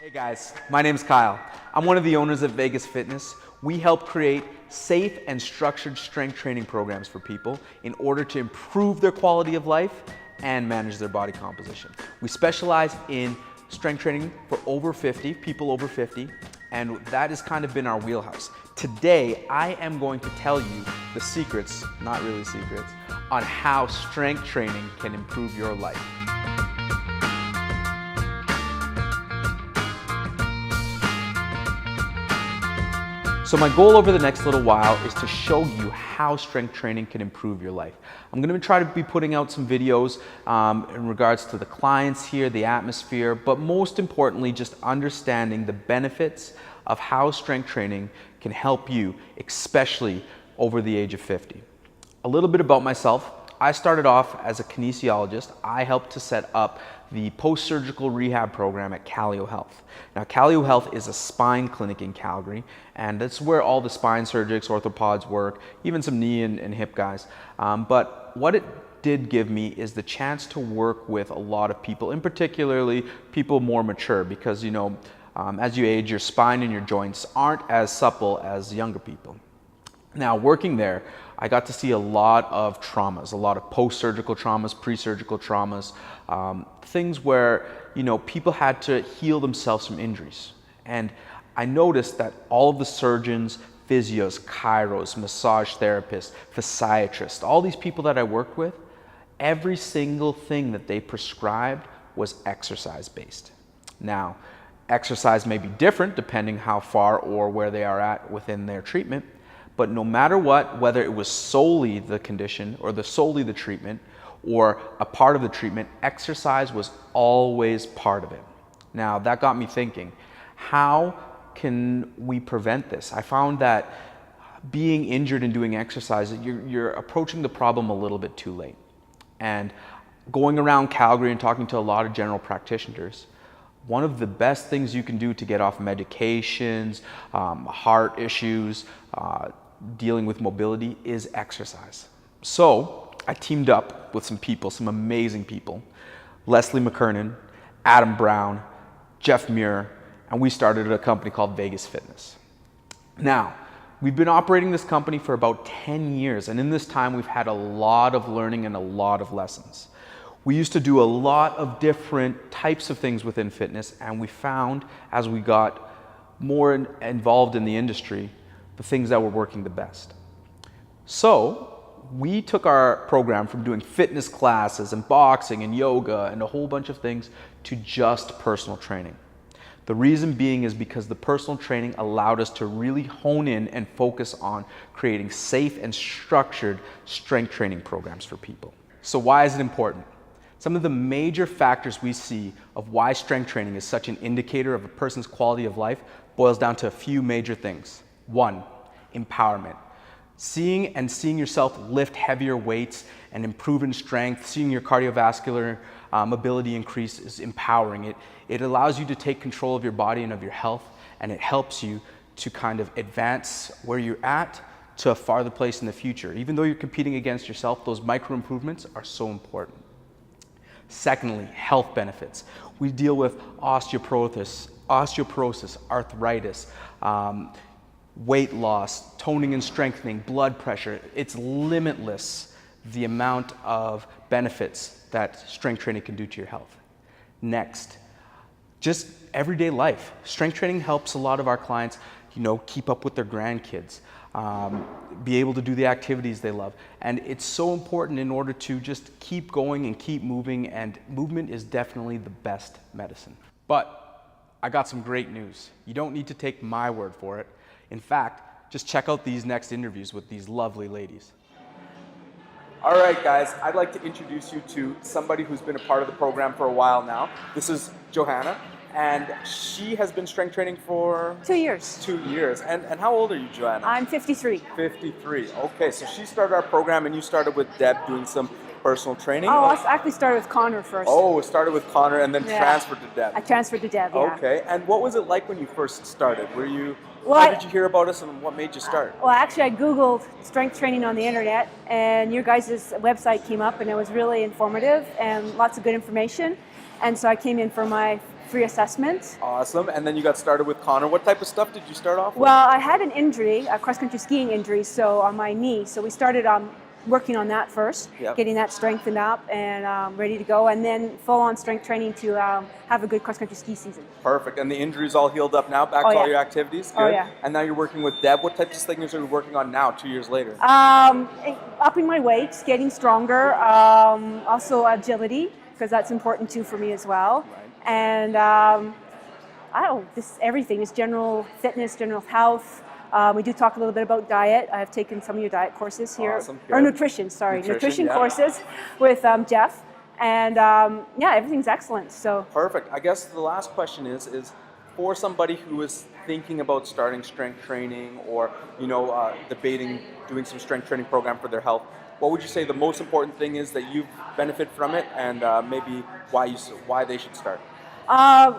Hey guys, my name's Kyle. I'm one of the owners of Vegas Fitness. We help create safe and structured strength training programs for people in order to improve their quality of life and manage their body composition. We specialize in strength training for people over 50, and that has kind of been our wheelhouse. Today, I am going to tell you the secrets, not really secrets, on how strength training can improve your life. So my goal over the next little while is to show you how strength training can improve your life. I'm going to try to be putting out some videos in regards to the clients here, the atmosphere, but most importantly, just understanding the benefits of how strength training can help you, especially over the age of 50. A little bit about myself. I started off as a kinesiologist. I helped to set up the post-surgical rehab program at Calio Health. Now, Calio Health is a spine clinic in Calgary, and that's where all the spine surgeons, orthopods work, even some knee and hip guys. But what it did give me is the chance to work with a lot of people, and particularly people more mature, because as you age, your spine and your joints aren't as supple as younger people. Now, working there, I got to see a lot of traumas, a lot of post-surgical traumas, pre-surgical traumas, things where, people had to heal themselves from injuries. And I noticed that all of the surgeons, physios, chiros, massage therapists, physiatrists, all these people that I worked with, every single thing that they prescribed was exercise-based. Now, exercise may be different depending how far or where they are at within their treatment. But no matter what, whether it was solely the condition or solely the treatment or a part of the treatment, exercise was always part of it. Now, that got me thinking, how can we prevent this? I found that being injured and doing exercise, you're approaching the problem a little bit too late. And going around Calgary and talking to a lot of general practitioners, one of the best things you can do to get off medications, heart issues, dealing with mobility is exercise. So I teamed up with some people, some amazing people, Leslie McKernan, Adam Brown, Jeff Muir, and we started a company called Vegas Fitness. Now, we've been operating this company for about 10 years, and in this time we've had a lot of learning and a lot of lessons. We used to do a lot of different types of things within fitness, and we found as we got more involved in the industry, the things that were working the best. So we took our program from doing fitness classes and boxing and yoga and a whole bunch of things to just personal training. The reason being is because the personal training allowed us to really hone in and focus on creating safe and structured strength training programs for people. So why is it important? Some of the major factors we see of why strength training is such an indicator of a person's quality of life boils down to a few major things. One, empowerment. Seeing yourself lift heavier weights and improve in strength, seeing your cardiovascular mobility increase is empowering. It allows you to take control of your body and of your health, and it helps you to kind of advance where you're at to a farther place in the future. Even though you're competing against yourself, those micro improvements are so important. Secondly, health benefits. We deal with osteoporosis, arthritis, weight loss, toning and strengthening, blood pressure. It's limitless, the amount of benefits that strength training can do to your health. Next, just everyday life. Strength training helps a lot of our clients, keep up with their grandkids, be able to do the activities they love. And it's so important in order to just keep going and keep moving, and movement is definitely the best medicine. But I got some great news. You don't need to take my word for it. In fact, just check out these next interviews with these lovely ladies. All right, guys, I'd like to introduce you to somebody who's been a part of the program for a while now. This is Johanna, and she has been strength training for 2 years. 2 years. And how old are you, Johanna? I'm 53. 53. Okay, so she started our program, and you started with Deb doing some personal training? Oh, I actually started with Connor first. Oh, it started with Connor and then transferred to Deb. I transferred to Deb, yeah. Okay, and what was it like when you first started? How did you hear about us and what made you start? Well, actually, I Googled strength training on the internet, and your guys' website came up, and it was really informative and lots of good information. And so I came in for my free assessment. Awesome. And then you got started with Connor. What type of stuff did you start off with? Well, I had an injury, a cross-country skiing injury, so on my knee. So we started working on that first, Yep. getting that strengthened up and ready to go, and then full-on strength training to have a good cross-country ski season. Perfect. And the injury's all healed up now? Back Oh, to all yeah. your activities? Good. Oh, yeah. And now you're working with Deb. What types of things are you working on now, 2 years later? Upping my weights, getting stronger, also agility, because that's important too for me as well. Right. And just everything, just general fitness, general health. We do talk a little bit about diet. I have taken some of your diet courses here. Awesome. Or Good. nutrition, sorry. Nutrition, yeah. Courses with Jeff. And yeah, everything's excellent. So Perfect. I guess the last question is for somebody who is thinking about starting strength training or, debating doing some strength training program for their health, what would you say the most important thing is that you benefit from it, and maybe why they should start?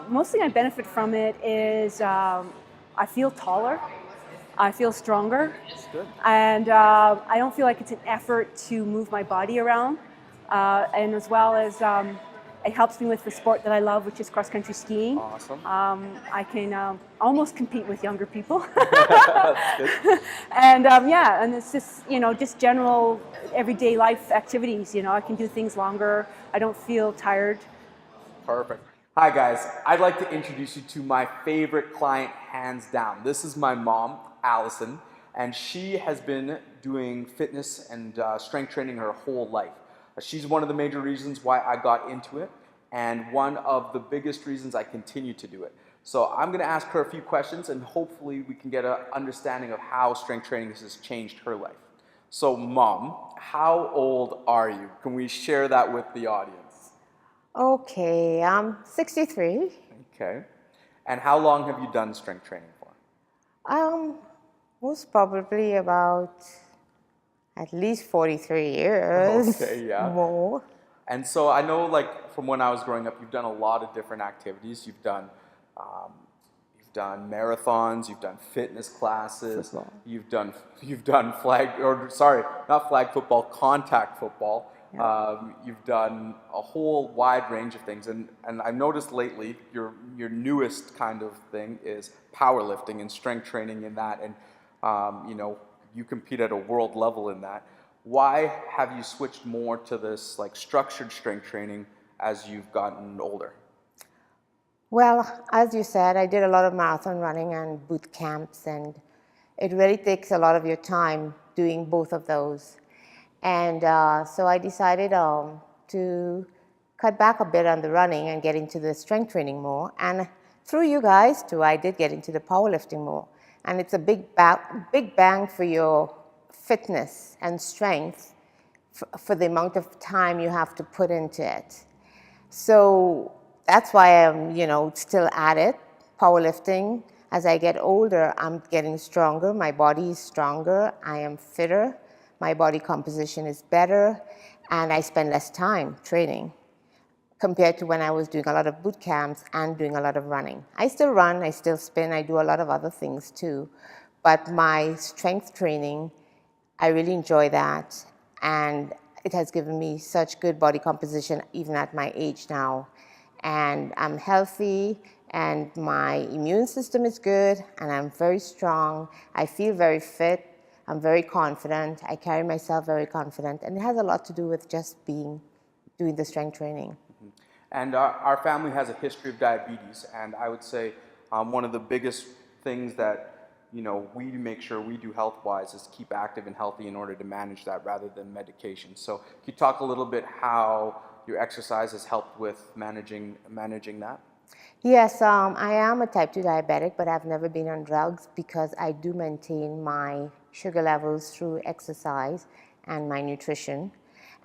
Most thing I benefit from it is I feel taller. I feel stronger. That's good. And I don't feel like it's an effort to move my body around. And as well as it helps me with the sport that I love, which is cross-country skiing. Awesome. I can almost compete with younger people. That's good. And and it's just, just general everyday life activities. I can do things longer. I don't feel tired. Perfect. Hi guys, I'd like to introduce you to my favorite client hands down. This is my mom, Allison, and she has been doing fitness and strength training her whole life. She's one of the major reasons why I got into it, and one of the biggest reasons I continue to do it. So I'm going to ask her a few questions, and hopefully we can get an understanding of how strength training has changed her life. So Mom, how old are you? Can we share that with the audience? Okay, I'm 63. Okay. And how long have you done strength training for? Most probably about at least 43 years. Okay, yeah. More. And so I know, from when I was growing up, you've done a lot of different activities. You've done marathons. You've done fitness classes. Football. You've done not flag football, contact football. Yeah. You've done a whole wide range of things, and I've noticed lately your newest kind of thing is powerlifting and strength training in that, and you compete at a world level in that. Why have you switched more to this structured strength training as you've gotten older? Well, as you said, I did a lot of marathon running and boot camps, and it really takes a lot of your time doing both of those. And so I decided to cut back a bit on the running and get into the strength training more. And through you guys too, I did get into the powerlifting more. And it's a big bang for your fitness and strength for the amount of time you have to put into it. So that's why I'm, still at it, powerlifting. As I get older, I'm getting stronger. My body is stronger. I am fitter. My body composition is better, and I spend less time training compared to when I was doing a lot of boot camps and doing a lot of running. I still run, I still spin, I do a lot of other things too, but my strength training, I really enjoy that, and it has given me such good body composition even at my age now. And I'm healthy, and my immune system is good, and I'm very strong. I feel very fit. I'm very confident. I carry myself very confident, and it has a lot to do with just doing the strength training. Mm-hmm. And our family has a history of diabetes, and I would say one of the biggest things that we make sure we do health-wise is keep active and healthy in order to manage that rather than medication. So can you talk a little bit how your exercise has helped with managing that? Yes, I am a type 2 diabetic, but I've never been on drugs because I do maintain my sugar levels through exercise and my nutrition,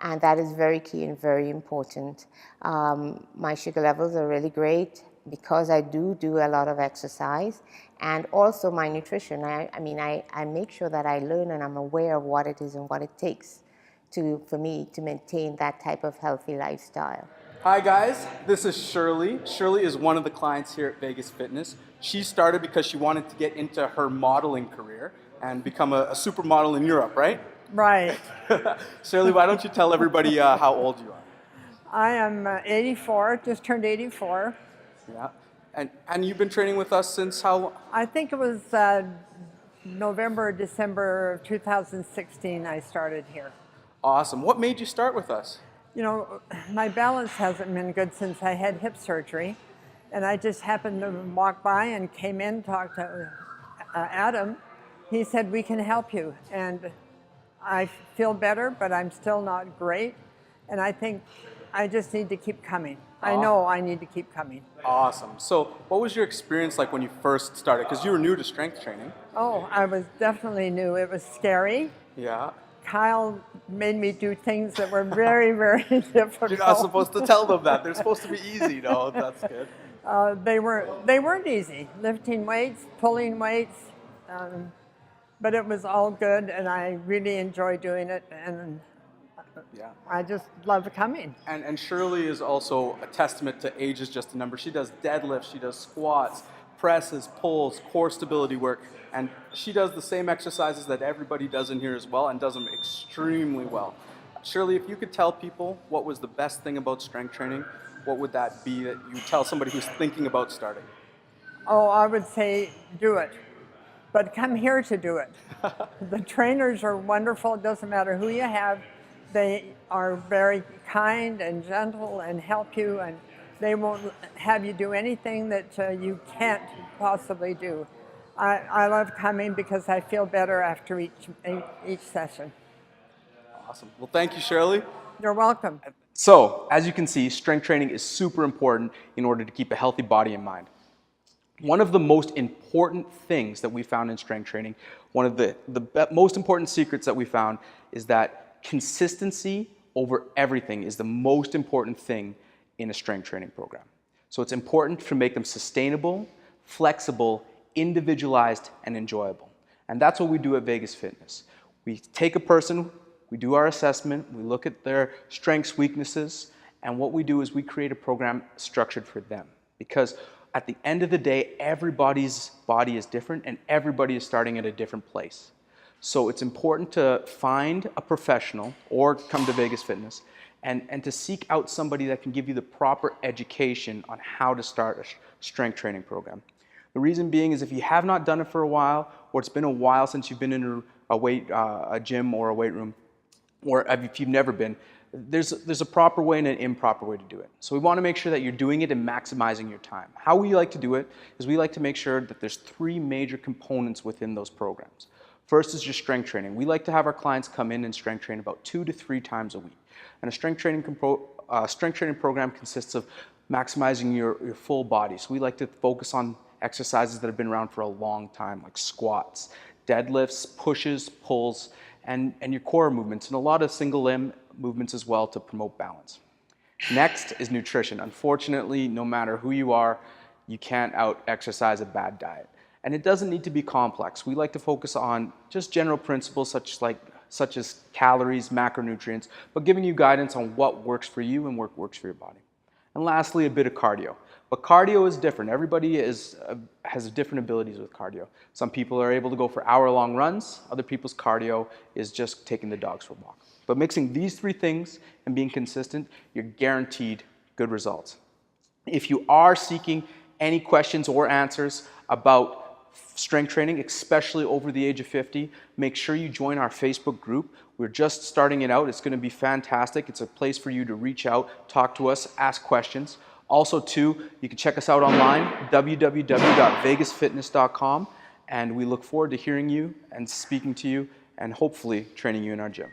and that is very key and very important. My sugar levels are really great because I do a lot of exercise, and also my nutrition. I make sure that I learn and I'm aware of what it is and what it takes for me to maintain that type of healthy lifestyle. Hi guys, this is Shirley. Shirley is one of the clients here at Vegas Fitness. She started because she wanted to get into her modeling career and become a supermodel in Europe, right? Right. Shirley, why don't you tell everybody how old you are? I am 84, just turned 84. Yeah. And you've been training with us since how long? I think it was November, December of 2016 I started here. Awesome. What made you start with us? You know, my balance hasn't been good since I had hip surgery, and I just happened to walk by and came in, talked to Adam. He said, we can help you, and I feel better, but I'm still not great, and I think I just need to keep coming. I know I need to keep coming. Awesome. So what was your experience like when you first started? Because you were new to strength training. Oh, I was definitely new. It was scary. Yeah. Kyle made me do things that were very, very difficult. You're not supposed to tell them that. They're supposed to be easy. No, that's good. They weren't easy. Lifting weights, pulling weights, but it was all good, and I really enjoy doing it, and Yeah. I just love coming. And Shirley is also a testament to age is just a number. She does deadlifts, she does squats, presses, pulls, core stability work, and she does the same exercises that everybody does in here as well and does them extremely well. Shirley, if you could tell people what was the best thing about strength training, what would that be that you tell somebody who's thinking about starting? Oh, I would say do it, but come here to do it. The trainers are wonderful. It doesn't matter who you have. They are very kind and gentle and help you, and they won't have you do anything that you can't possibly do. I love coming because I feel better after each session. Awesome. Well, thank you, Shirley. You're welcome. So, as you can see, strength training is super important in order to keep a healthy body and mind. One of the most important things that we found in strength training, one of the most important secrets that we found is that consistency over everything is the most important thing in a strength training program. So it's important to make them sustainable, flexible, individualized, and enjoyable. And that's what we do at Vegas Fitness. We take a person, we do our assessment, we look at their strengths, weaknesses, and what we do is we create a program structured for them. Because at the end of the day, everybody's body is different and everybody is starting at a different place. So it's important to find a professional or come to Vegas Fitness and to seek out somebody that can give you the proper education on how to start a strength training program. The reason being is if you have not done it for a while, or it's been a while since you've been in a gym or a weight room, or if you've never been, there's a proper way and an improper way to do it. So we want to make sure that you're doing it and maximizing your time. How we like to do it is we like to make sure that there's 3 major components within those programs. First is your strength training. We like to have our clients come in and strength train about 2 to 3 times a week. And a strength training program consists of maximizing your full body. So we like to focus on exercises that have been around for a long time, like squats, deadlifts, pushes, pulls, and your core movements, and a lot of single limb movements as well to promote balance. Next is nutrition. Unfortunately, no matter who you are, you can't out-exercise a bad diet. And it doesn't need to be complex. We like to focus on just general principles such as calories, macronutrients, but giving you guidance on what works for you and what works for your body. And lastly, a bit of cardio. But cardio is different. Everybody has different abilities with cardio. Some people are able to go for hour-long runs. Other people's cardio is just taking the dogs for a walk. But mixing these 3 things and being consistent, you're guaranteed good results. If you are seeking any questions or answers about strength training, especially over the age of 50, make sure you join our Facebook group. We're just starting it out. It's going to be fantastic. It's a place for you to reach out, talk to us, ask questions. Also, too, you can check us out online, www.vegasfitness.com, and we look forward to hearing you and speaking to you and hopefully training you in our gym.